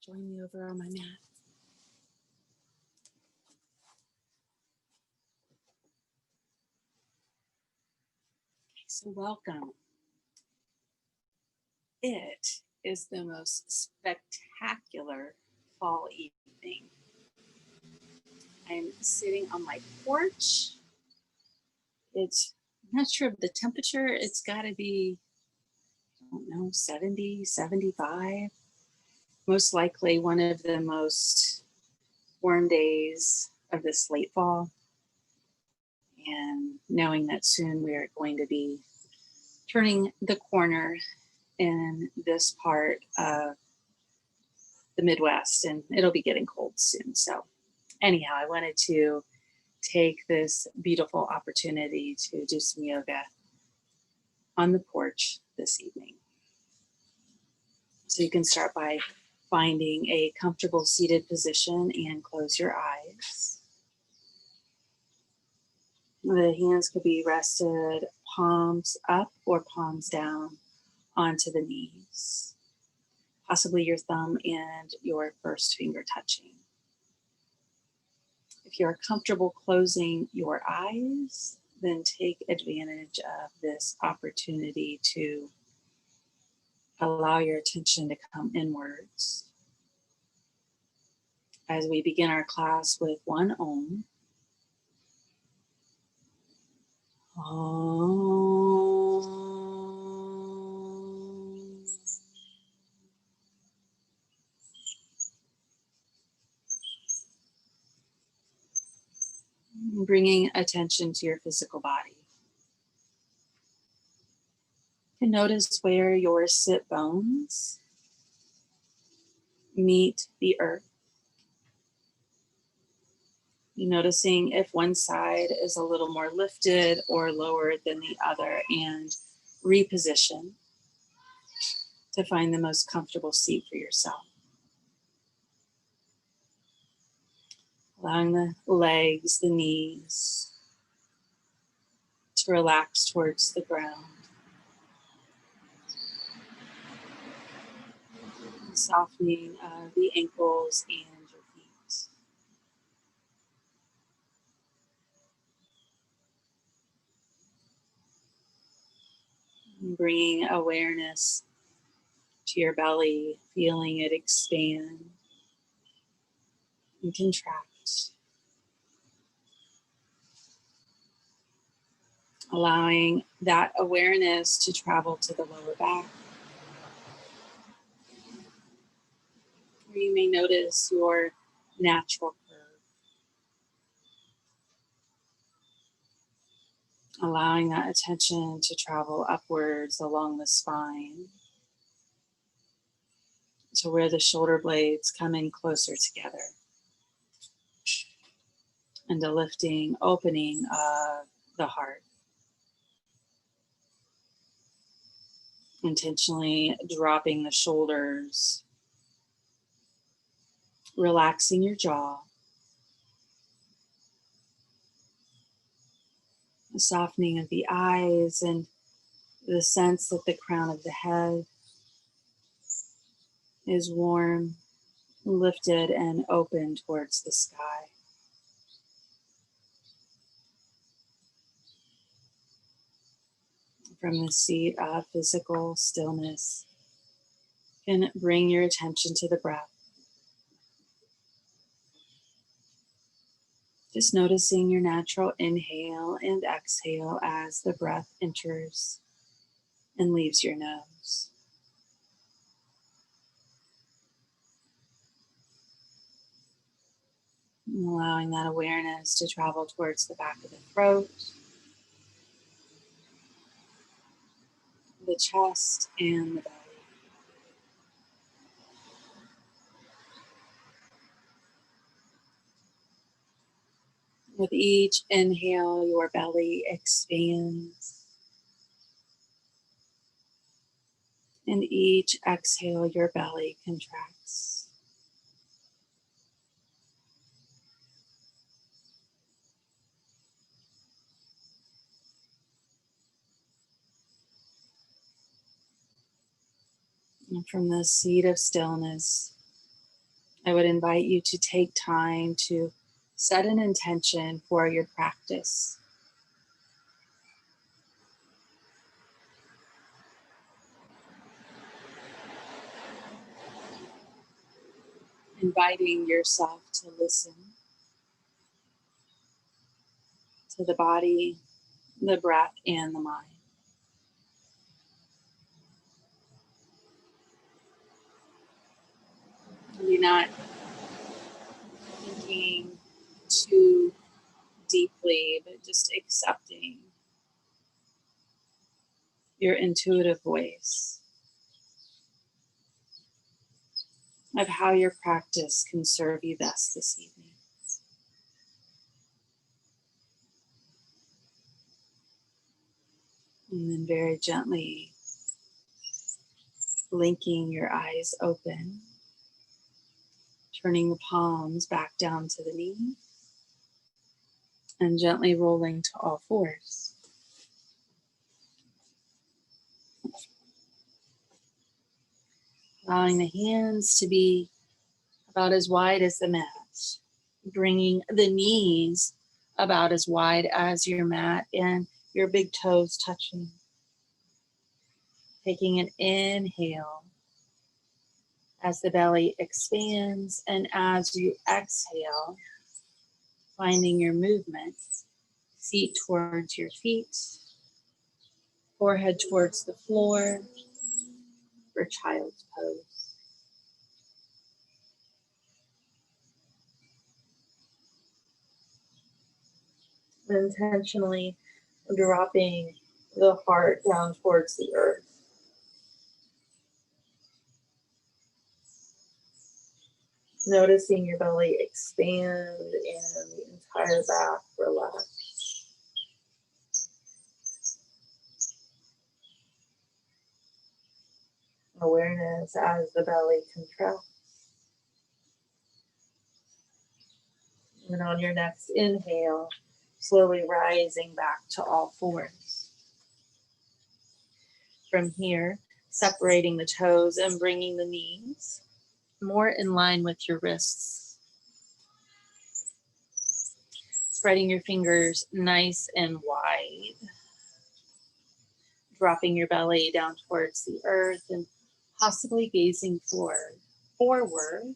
Join me over on my mat. Okay, so welcome. It is the most spectacular fall evening. I'm sitting on my porch. I'm not sure of the temperature. It's got to be, I don't know, 70, 75. Most likely one of the most warm days of this late fall. And knowing that soon we are going to be turning the corner in this part of the Midwest, and it'll be getting cold soon. So anyhow, I wanted to take this beautiful opportunity to do some yoga on the porch this evening. So you can start by finding a comfortable seated position and close your eyes. The hands could be rested palms up or palms down onto the knees, possibly your thumb and your first finger touching. If you're comfortable closing your eyes, then take advantage of this opportunity to allow your attention to come inwards. As we begin our class with one Om. Om. Bringing attention to your physical body. You can notice where your sit bones meet the earth. You're noticing if one side is a little more lifted or lower than the other, and reposition to find the most comfortable seat for yourself. Allowing the legs, the knees to relax towards the ground. And softening the ankles and your feet. And bringing awareness to your belly, feeling it expand and contract. Allowing that awareness to travel to the lower back. Where you may notice your natural curve. Allowing that attention to travel upwards along the spine to where the shoulder blades come in closer together. And a lifting, opening of the heart. Intentionally dropping the shoulders, relaxing your jaw, the softening of the eyes, and the sense that the crown of the head is warm, lifted, and open towards the sky. From the seat of physical stillness, you can bring your attention to the breath. Just noticing your natural inhale and exhale as the breath enters and leaves your nose. And allowing that awareness to travel towards the back of the throat, the chest, and the belly. With each inhale, your belly expands. And each exhale, your belly contracts. And from the seat of stillness, I would invite you to take time to set an intention for your practice. Inviting yourself to listen to the body, the breath, and the mind. You're not thinking too deeply, but just accepting your intuitive voice of how your practice can serve you best this evening. And then very gently blinking your eyes open, turning the palms back down to the knee, and gently rolling to all fours. Allowing the hands to be about as wide as the mat, bringing the knees about as wide as your mat and your big toes touching. Taking an inhale as the belly expands, and as you exhale, finding your movement, feet towards your feet, forehead towards the floor for child's pose. Intentionally dropping the heart down towards the earth. Noticing your belly expand and the entire back relax. Awareness as the belly contracts. And on your next inhale, slowly rising back to all fours. From here, separating the toes and bringing the knees more in line with your wrists. Spreading your fingers nice and wide. Dropping your belly down towards the earth and possibly gazing forward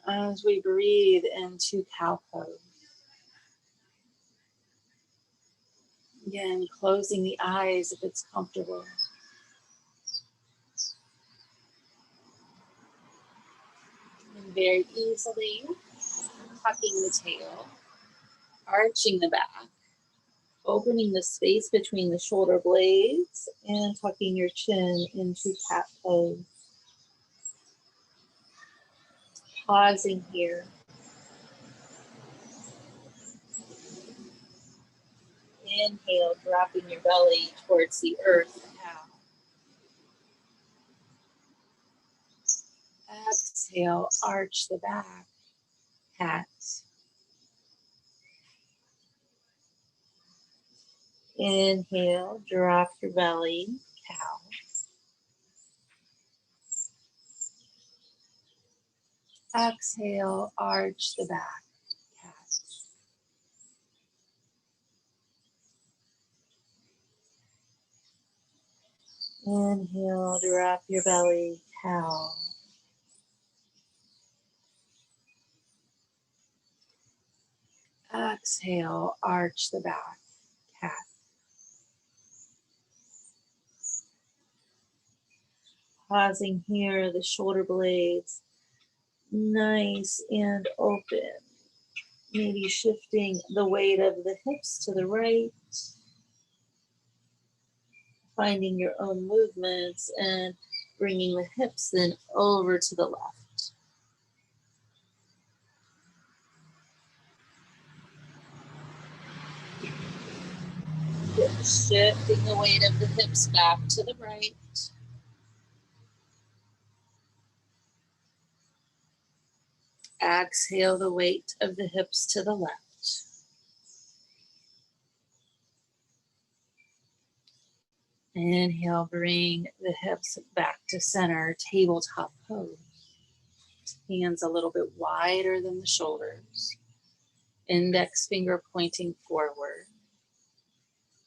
as we breathe into cow pose. Again, closing the eyes if it's comfortable. And very easily tucking the tail, arching the back, opening the space between the shoulder blades, and tucking your chin into cat pose. Pausing here. Inhale, dropping your belly towards the earth. Exhale, arch the back, cat. Inhale, drop your belly, cow. Exhale, arch the back, cat. Inhale, drop your belly, cow. Exhale, arch the back, cat. Pausing here, the shoulder blades nice and open. Maybe shifting the weight of the hips to the right. Finding your own movements and bringing the hips then over to the left. Shifting the weight of the hips back to the right. Exhale the weight of the hips to the left. Inhale, bring the hips back to center, tabletop pose. Hands a little bit wider than the shoulders. Index finger pointing forward.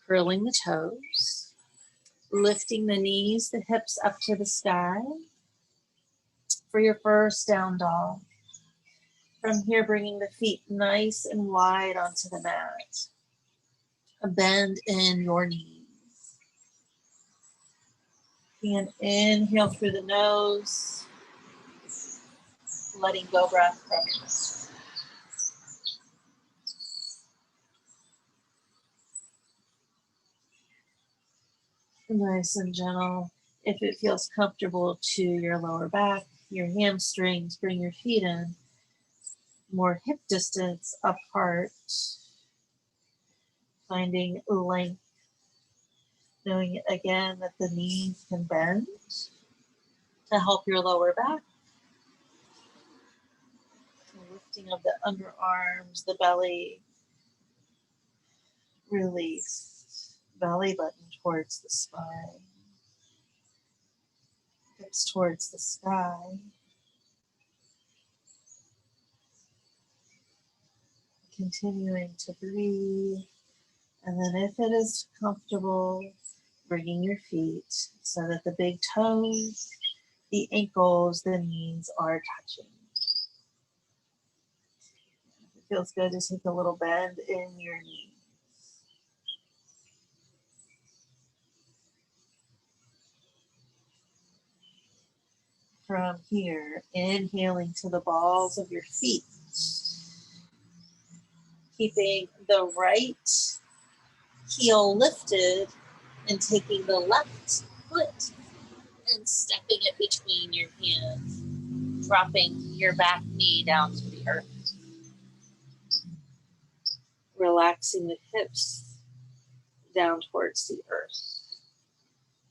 Curling the toes. Lifting the knees, the hips up to the sky. For your first down dog. From here, bringing the feet nice and wide onto the mat. A bend in your knees. And inhale through the nose. Letting go breath from your mouth. Nice and gentle. If it feels comfortable to your lower back, your hamstrings, bring your feet in more hip distance apart. Finding length. Knowing again that the knees can bend to help your lower back. The lifting of the underarms, the belly. Release. Belly button towards the spine. Hips towards the sky. Continuing to breathe. And then if it is comfortable, bringing your feet so that the big toes, the ankles, the knees are touching. If it feels good to take a little bend in your knees. From here, inhaling to the balls of your feet. Keeping the right heel lifted and taking the left foot and stepping it between your hands, dropping your back knee down to the earth. Relaxing the hips down towards the earth.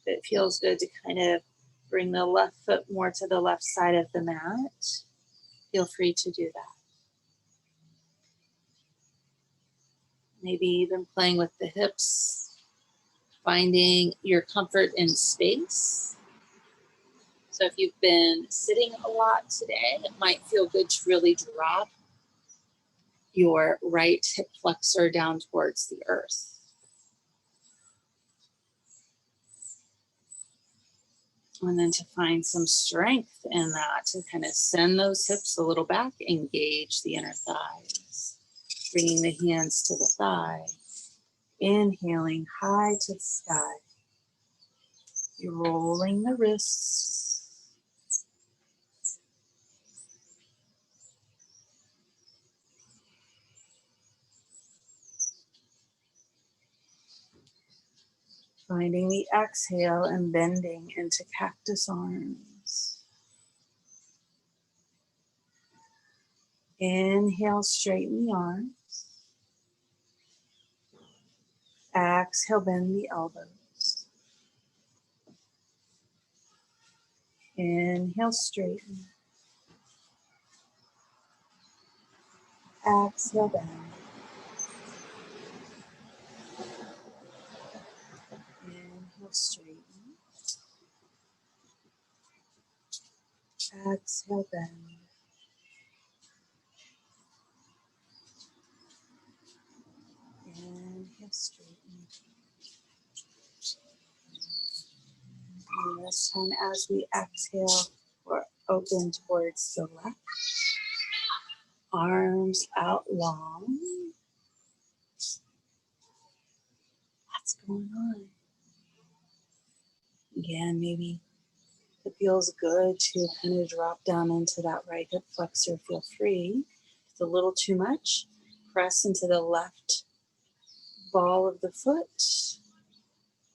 If it feels good to kind of bring the left foot more to the left side of the mat, feel free to do that. Maybe even playing with the hips, finding your comfort in space. So if you've been sitting a lot today, it might feel good to really drop your right hip flexor down towards the earth. And then to find some strength in that, to kind of send those hips a little back, engage the inner thighs. Bringing the hands to the thigh. Inhaling high to the sky. You're rolling the wrists. Finding the exhale and bending into cactus arms. Inhale, straighten the arms. Exhale, bend the elbows. Inhale, straighten. Exhale, bend. Inhale, straighten. Exhale, bend. Inhale, straighten. And this time as we exhale, we're open towards the left. Arms out long. What's going on? Again, maybe it feels good to kind of drop down into that right hip flexor. Feel free. If it's a little too much, press into the left ball of the foot.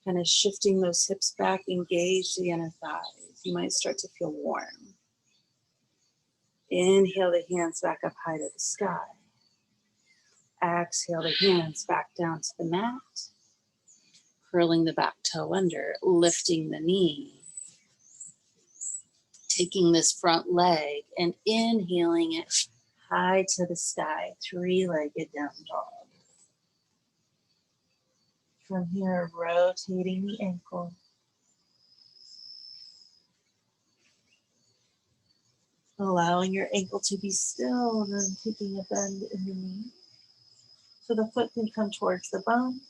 Kind of shifting those hips back, engage the inner thighs. You might start to feel warm. Inhale the hands back up high to the sky. Exhale the hands back down to the mat. Curling the back toe under, lifting the knee. Taking this front leg and inhaling it high to the sky, three-legged down dog. From here, rotating the ankle. Allowing your ankle to be still and then taking a bend in the knee. So the foot can come towards the bone.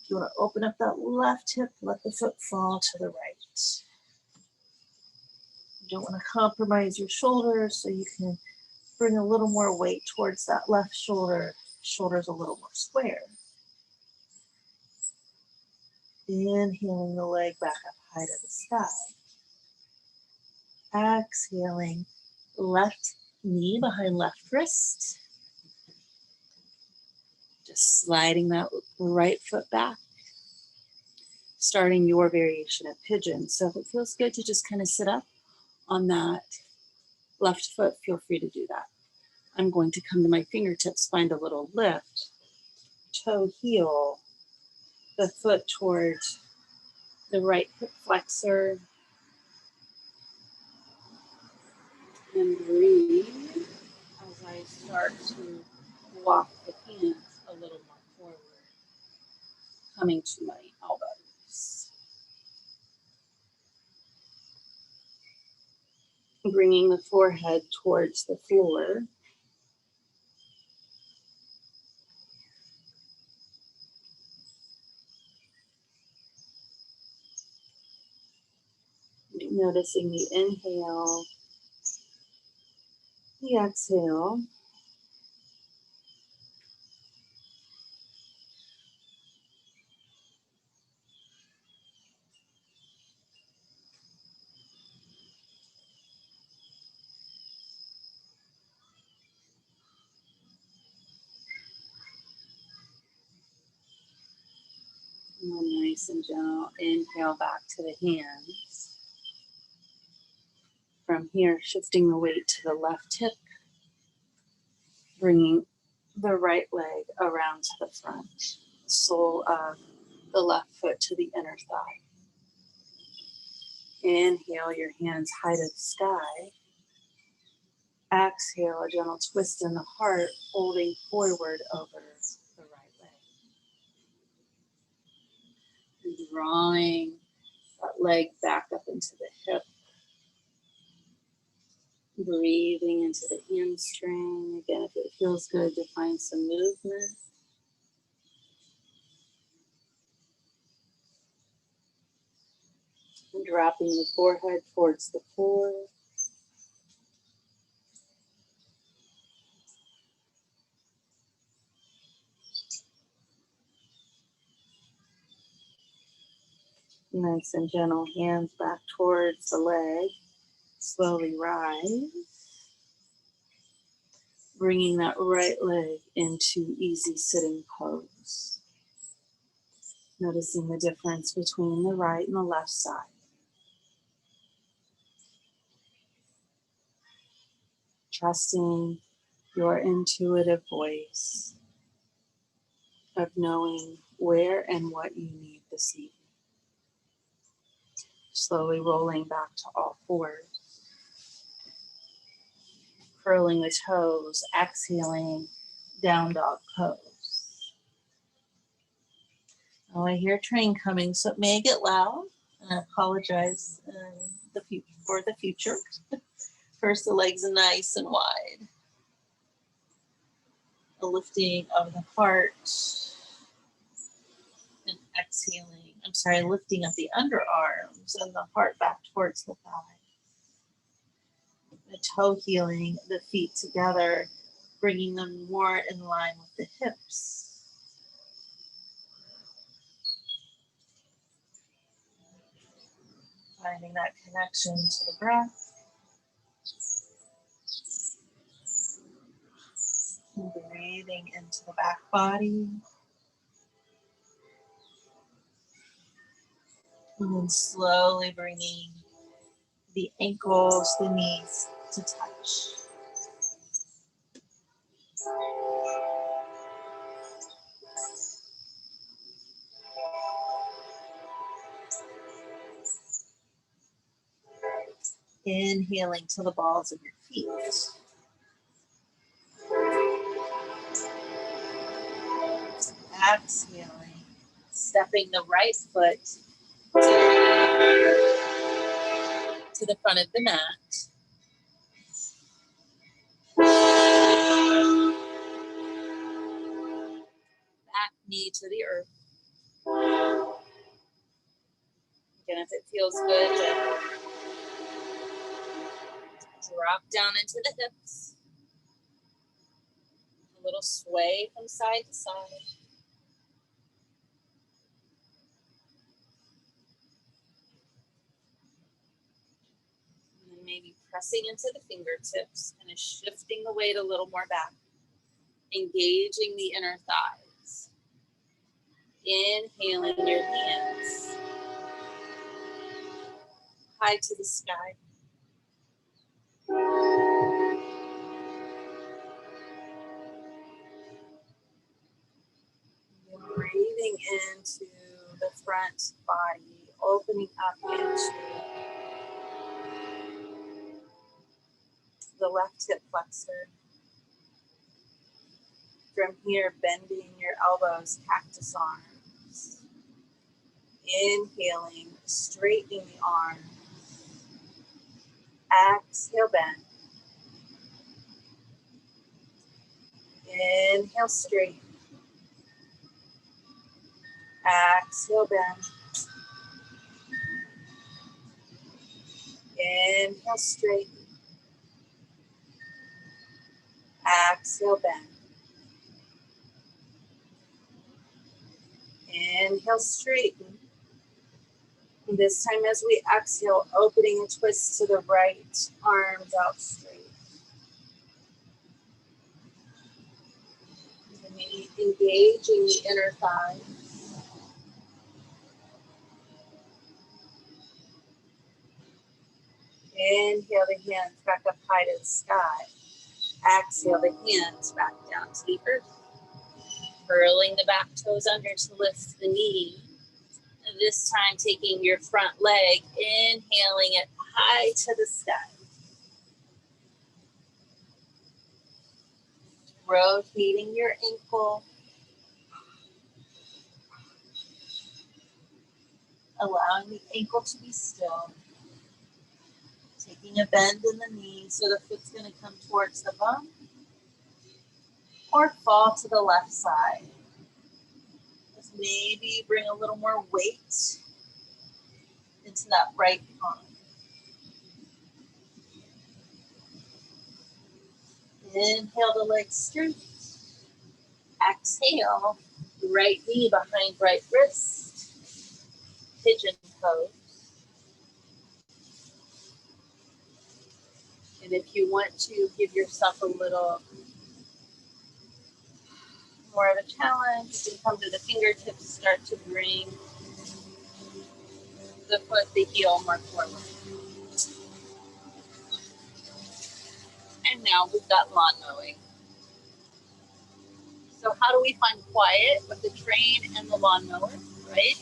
If you want to open up that left hip, let the foot fall to the right. You don't want to compromise your shoulders, so you can bring a little more weight towards that left shoulder. Shoulders a little more square. Inhaling the leg back up high to the sky. Exhaling, left knee behind left wrist. Just sliding that right foot back. Starting your variation of pigeon. So if it feels good to just kind of sit up on that left foot, feel free to do that. I'm going to come to my fingertips, find a little lift, toe heel, the foot towards the right hip flexor, and breathe as I start to walk the hands a little more forward, coming to my elbows. Bringing the forehead towards the floor. Noticing the inhale, the exhale. And nice and gentle. Inhale back to the hands. From here, shifting the weight to the left hip, bringing the right leg around to the front, the sole of the left foot to the inner thigh. Inhale, your hands high to the sky. Exhale, a gentle twist in the heart, folding forward over the right leg. And drawing that leg back up into the hip. Breathing into the hamstring. Again, if it feels good to find some movement. And dropping the forehead towards the floor. Nice and gentle, hands back towards the leg. Slowly rise. Bringing that right leg into easy sitting pose. Noticing the difference between the right and the left side. Trusting your intuitive voice of knowing where and what you need this evening. Slowly rolling back to all fours. Curling the toes, exhaling, down dog pose. Oh, I hear a train coming, so it may get loud. I apologize for the future. First, the legs nice and wide. A lifting of the heart. And exhaling, lifting up the underarms and the heart back towards the thigh. The toe healing the feet together, bringing them more in line with the hips. Finding that connection to the breath. And breathing into the back body. And then slowly bringing the ankles, the knees to touch. Inhaling to the balls of your feet. Exhaling, stepping the right foot to the front of the mat. back knee to the earth. Again, if it feels good, drop down into the hips. A little sway from side to side. And then maybe pressing into the fingertips and shifting the weight a little more back. Engaging the inner thighs. Inhaling your hands high to the sky. And breathing into the front body, opening up into the left hip flexor. From here, bending your elbows, cactus arms. Inhaling, straightening the arms. Exhale, bend. Inhale, straighten. Exhale, bend. Inhale, straighten. Exhale, bend. Inhale, straighten. And this time as we exhale, opening a twist to the right, arms out straight. And maybe engaging the inner thigh. Inhale the hands back up high to the sky. Exhale the hands back down to the earth. Curling the back toes under to lift the knee. And this time taking your front leg, inhaling it high to the sky. Rotating your ankle. Allowing the ankle to be still. Taking a bend in the knee so the foot's going to come towards the bum or fall to the left side. Just maybe bring a little more weight into that right palm. Inhale the legs straight. Exhale, right knee behind right wrist. Pigeon pose. And if you want to give yourself a little more of a challenge, you can come to the fingertips, start to bring the foot, the heel more forward. And now we've got lawn mowing. So how do we find quiet with the train and the lawnmower, right?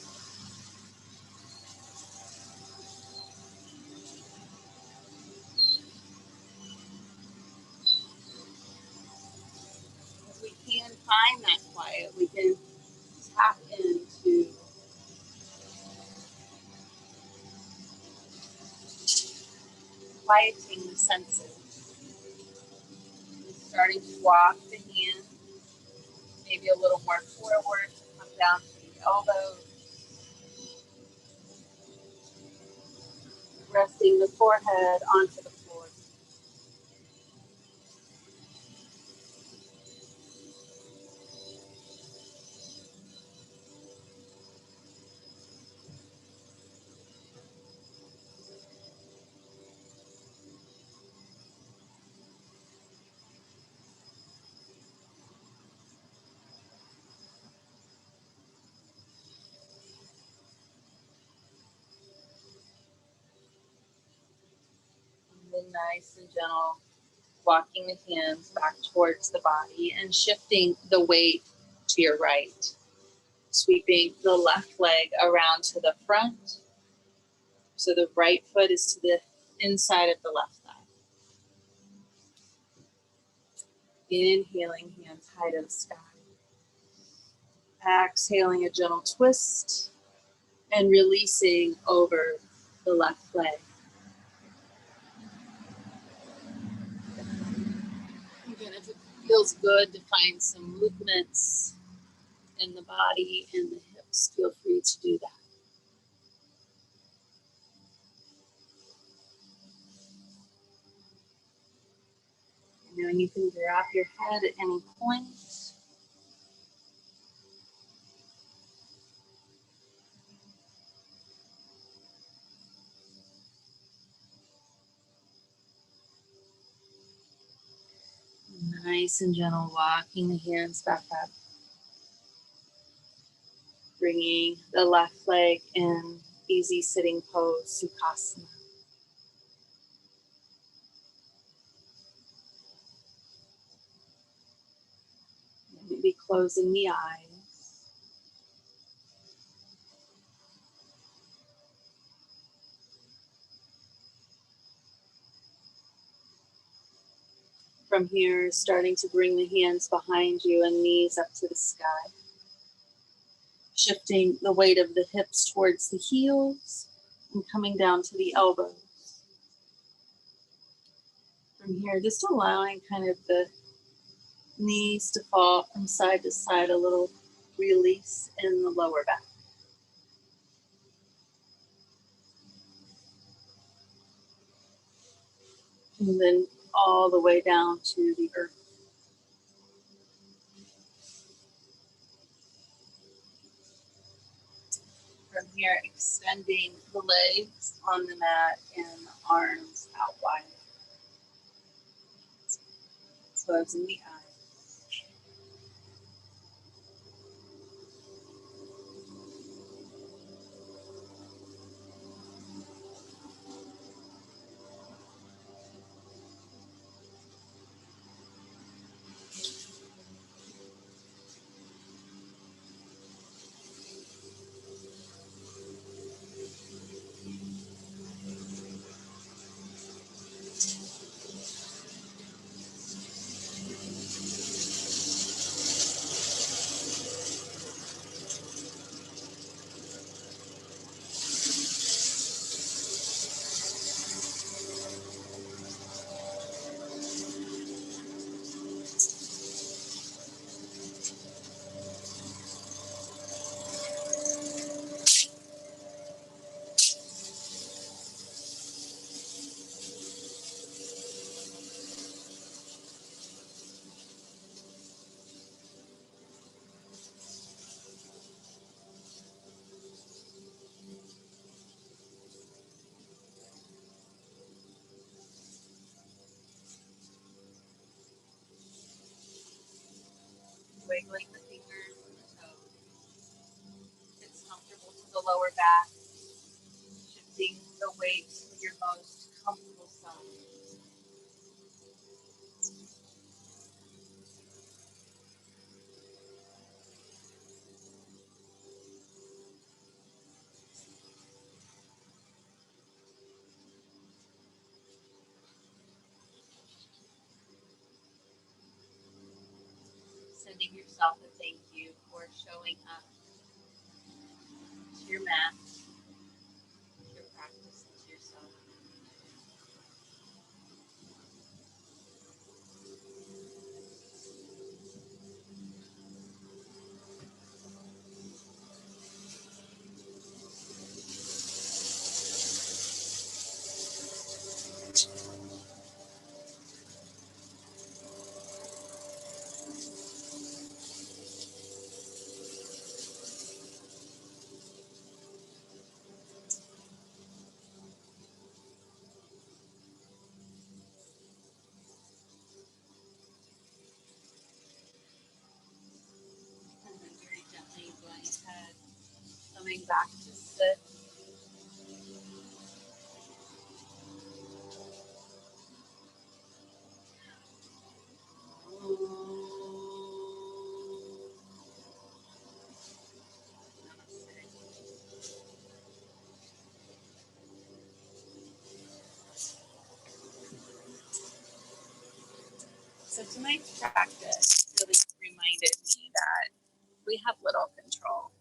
If we can find that quiet, we can tap into quieting the senses. And starting to walk the hands, maybe a little more forward, come down to the elbows. Resting the forehead onto the floor. And then nice and gentle, walking the hands back towards the body and shifting the weight to your right. Sweeping the left leg around to the front. So the right foot is to the inside of the left thigh. Inhaling, hands high to the sky. Exhaling a gentle twist and releasing over the left leg. Again, if it feels good to find some movements in the body and the hips, feel free to do that. And then you can drop your head at any point. Nice and gentle, walking the hands back up. Bringing the left leg in easy sitting pose, Sukhasana. Maybe closing the eyes. From here, starting to bring the hands behind you and knees up to the sky. Shifting the weight of the hips towards the heels and coming down to the elbows. From here, just allowing kind of the knees to fall from side to side, a little release in the lower back. And then all the way down to the earth. From here, extending the legs on the mat and the arms out wide. Closing the eyes. Wiggling the fingers and the toes. It's comfortable to the lower back. Shifting the weight to your most comfortable side. Sending yourself a thank you for showing up to your mat, to your practice, and to yourself. And then very gently going ahead, coming back to sit. So tonight's practice really reminded me that we have little control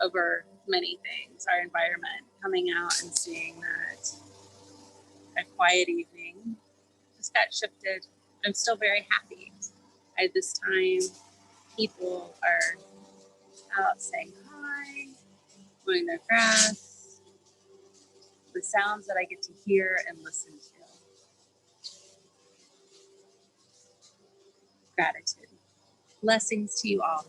over many things. Our environment, coming out and seeing that a quiet evening just got shifted. I'm still very happy. I had this time people are out saying hi, mowing their grass, the sounds that I get to hear and listen to. Gratitude. Blessings to you all.